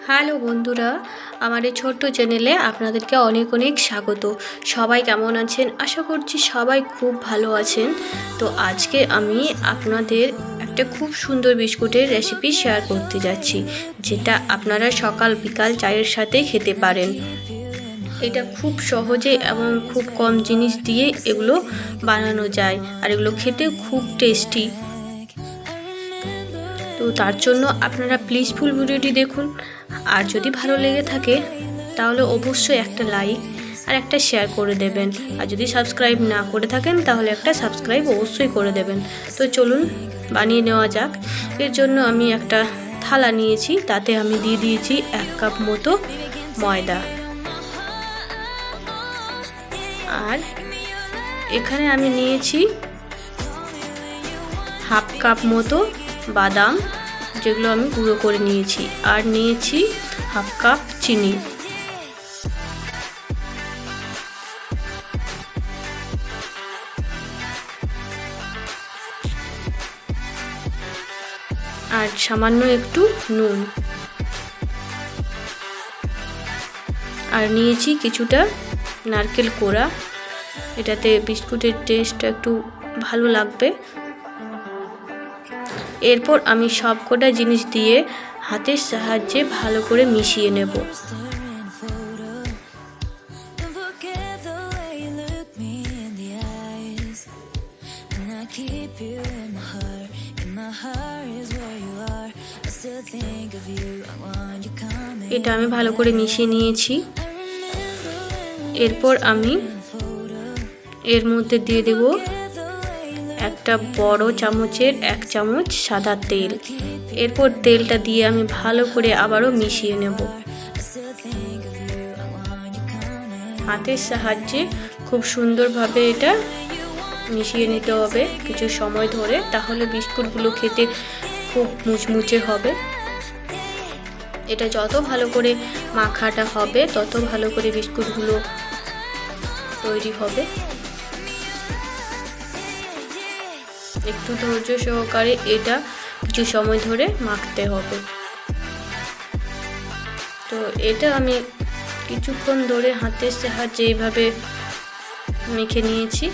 Hello বন্ধুরা, আমার এই ছোট্ট চ্যানেলে আপনাদেরকে অনেক অনেক স্বাগত। সবাই কেমন আছেন? আশা করছি সবাই খুব ভালো আছেন। তো আজকে আমি আপনাদের একটা খুব সুন্দর বিস্কুটের রেসিপি শেয়ার করতে যাচ্ছি, যেটা আপনারা সকাল বিকাল চায়ের সাথে খেতে পারেন। এটা খুব সহজে এবং খুব কম জিনিস দিয়ে এগুলো বানানো যায়, আর এগুলো খেতে খুব টেস্টি। তো তার জন্য আপনারা প্লিজ ফুল ভিডিওটি দেখুন, আর যদি ভালো লেগে থাকে তাহলে অবশ্যই একটা লাইক আর একটা শেয়ার করে দেবেন, আর যদি সাবস্ক্রাইব না করে থাকেন তাহলে একটা সাবস্ক্রাইব অবশ্যই করে দেবেন। তো চলুন বানিয়ে নেওয়া যাক। এর জন্য আমি একটা থালা নিয়েছি, তাতে আমি দিয়ে দিয়েছি 1 কাপ মতো ময়দা, আর এখানে আমি নিয়েছি হাফ কাপ মতো বাদাম, যেগুলো আমি গুঁড়ো করে নিয়েছি, আর নিয়েছি হাফ কাপ চিনি। আর সামান্য একটু নুন, আর নিয়েছি কিছুটা নারকেল কোড়া, এটাতে বিস্কুটের টেস্টটা একটু ভালো লাগবে। এরপর আমি সবকটা জিনিস দিয়ে হাতের সাহায্যে ভালো করে মিশিয়ে নেব। এটা আমি ভালো করে মিশিয়ে নিয়েছি। এরপর আমি এর মধ্যে দিয়ে দেব একটা বড় চামচের 1 চামচ সাদা তেল। এরপর তেলটা দিয়ে আমি ভালো করে আবারও মিশিয়ে নেব হাতের সাহায্যে। খুব সুন্দরভাবে এটা মিশিয়ে নিতে হবে কিছু সময় ধরে, তাহলে বিস্কুটগুলো খেতে খুব মুচমুচে হবে। এটা যত ভালো করে মাখাটা হবে তত ভালো করে বিস্কুটগুলো তৈরি হবে। একটু ধৈর্য সহকারে এটা কিছু সময় ধরে মাখতে হবে। তো এটা আমি কিছুক্ষণ ধরে হাতের সাহায্যে এইভাবে মেখে নিয়েছি।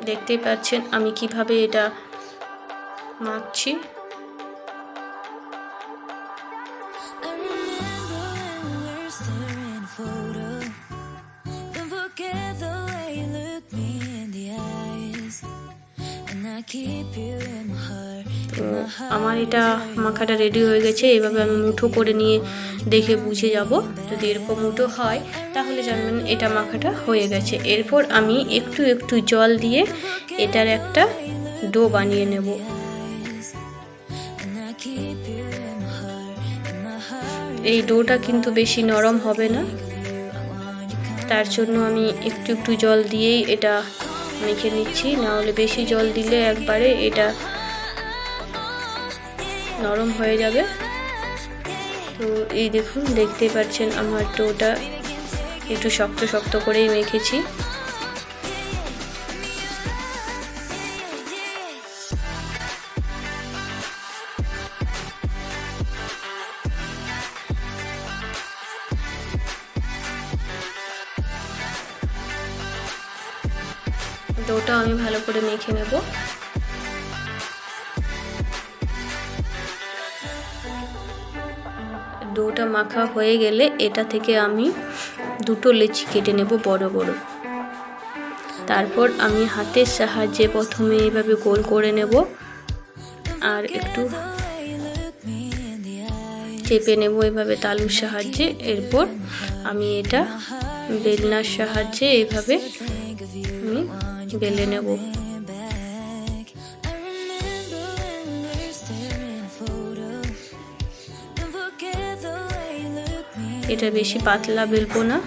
দেখতেই পাচ্ছেন আমি কিভাবে এটা মাখছি। তো আমার এটা মাখাটা রেডি হয়ে গেছে। এভাবে আমি মুঠো করে নিয়ে দেখে বুঝে যাব, যদি এরকম মুঠো হয় তাহলে জানবেন এটা মাখাটা হয়ে গেছে। এরপর আমি একটু একটু জল দিয়ে এটার একটা ডো বানিয়ে নেব। এই ডোটা কিন্তু বেশি নরম হবে না, তার জন্য আমি একটু একটু জল দিয়েই এটা মেখে নিচ্ছি, না হলে বেশি জল দিলে একবারে এটা নরম হয়ে যাবে। তো এই দেখুন, দেখতে পাচ্ছেন আমার ডোটা একটু শক্ত শক্ত করেই মেখেছি। ডোটা আমি ভালো করে মেখে নেব। ডোটা মাখা হয়ে গেলে এটা থেকে আমি 2টো লেচি কেটে নেব বড় বড়। তারপর আমি হাতের সাহায্যে প্রথমে এইভাবে গোল করে নেব, আর একটু চেপে নেব এইভাবে তালুর সাহায্যে। এরপর আমি এটা বেলনার সাহায্যে এইভাবে আমি বেলে নেব। এটা বেশি পাতলা বেলবো না,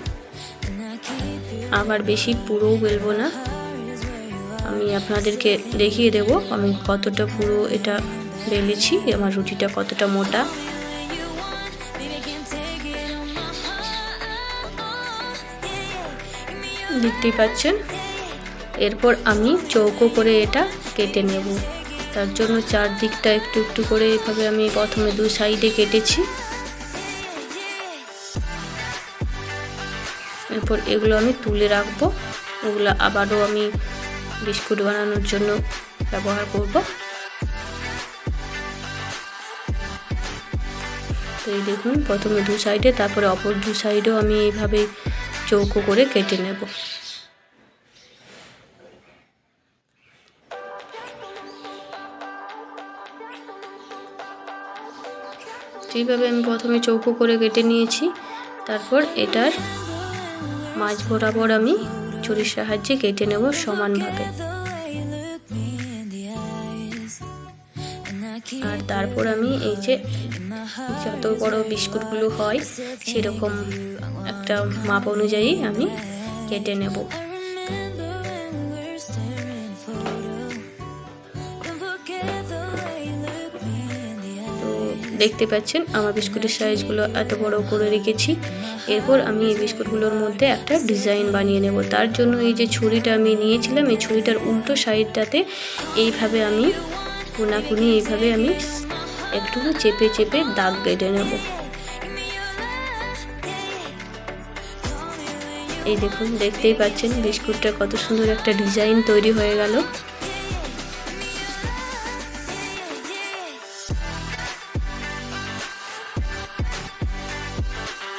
আবার বেশি পুরোও বেলবো না। আমি আপনাদেরকে দেখিয়ে দেব আমি কতটা পুরো এটা বেলেছি, আমার রুটিটা কতটা মোটা। দেখতেই পাচ্ছেন। এরপর আমি চৌকো করে এটা কেটে নেব। তার জন্য চারদিকটা একটু একটু করে এভাবে আমি প্রথমে দু সাইডে কেটেছি। এরপর এগুলো আমি তুলে রাখবো। এগুলো আবারও আমি বিস্কুট বানানোর জন্য ব্যবহার করব। তো এই দেখুন, প্রথমে দু সাইডে, তারপরে অপর দু সাইডেও আমি এইভাবে চৌকো করে কেটে নেব। এইভাবে আমি প্রথমে চৌকো করে কেটে নিয়েছি। তারপর এটার মাঝ বরাবর আমি ছুরির সাহায্যে কেটে নেব সমানভাবে। আর তারপর আমি এই যে যত বড় বিস্কুটগুলো হয় সেরকম একটা মাপ অনুযায়ী আমি কেটে নেব। দেখতে পাচ্ছেন আমার বিস্কুটের সাইজগুলো এত বড় করে রেখেছি। এরপর আমি এই বিস্কুটগুলোর মধ্যে একটা ডিজাইন বানিয়ে নেব। তার জন্য এই যে ছুরিটা আমি নিয়েছিলাম, এই ছুরিটার উল্টো সাইডটাতে এইভাবে আমি কোনাকুনি এইভাবে আমি একটু চেপে চেপে দাগ কেটে নেব। এই দেখুন, দেখতেই পাচ্ছেন বিস্কুটটা কত সুন্দর একটা ডিজাইন তৈরি হয়ে গেল।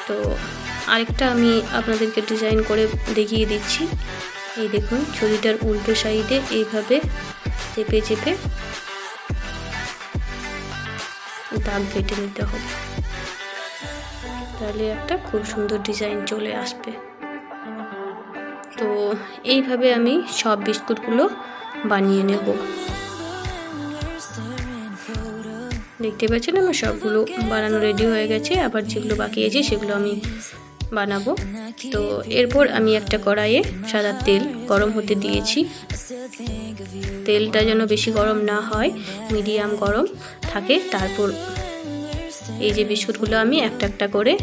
তো আরেকটা আমি আপনাদেরকে ডিজাইন করে দেখিয়ে দিচ্ছি। এই দেখুন, ছুরিটার উল্টো সাইডে এইভাবে চেপে চেপে দাগ কেটে নিতে হবে, তাহলে একটা খুব সুন্দর ডিজাইন চলে আসবে। তো এইভাবে আমি সব বিস্কুটগুলো বানিয়ে নেব। দেখতে পাচ্ছেন আমার সবগুলো বানানো রেডি হয়ে গেছে। আবার যেগুলো বাকি আছে সেগুলো আমি বানাবো। তো এরপর আমি একটা কড়াইয়ে সাদা তেল গরম হতে দিয়েছি। তেলটা যেন বেশি গরম না হয়, মিডিয়াম গরম থাকে। তারপর এই যে বিস্কুটগুলো আমি একটা একটা করে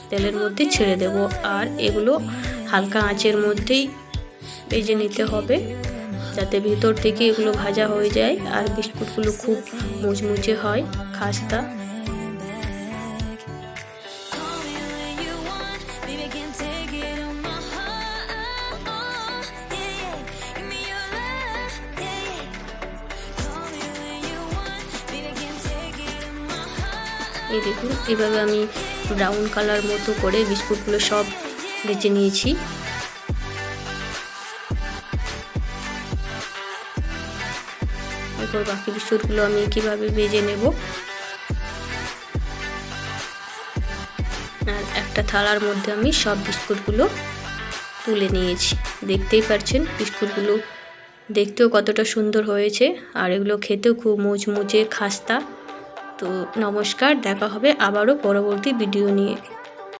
তেলের মধ্যে ছেড়ে দেব। আর এগুলো হালকা আঁচের মধ্যেই ভেজে নিতে হবে, যাতে ভিতর থেকে এগুলো ভাজা হয়ে যায় আর বিস্কুটগুলো খুব মুচমুচে হয়, খাস্তা। এই দেখুন, এভাবে আমি ব্রাউন কালার মতো করে বিস্কুটগুলো সব ভেজে নিয়েছি। এরপর বাকি বিস্কুটগুলো আমি কিভাবে ভেজে নেব। আর একটা থালার মধ্যে আমি সব বিস্কুটগুলো তুলে নিয়েছি। দেখতেই পাচ্ছেন বিস্কুটগুলো দেখতেও কতটা সুন্দর হয়েছে, আর এগুলো খেতেও খুব মুচমুচে খাস্তা। তো নমস্কার, দেখা হবে আবারও পরবর্তী ভিডিও নিয়ে।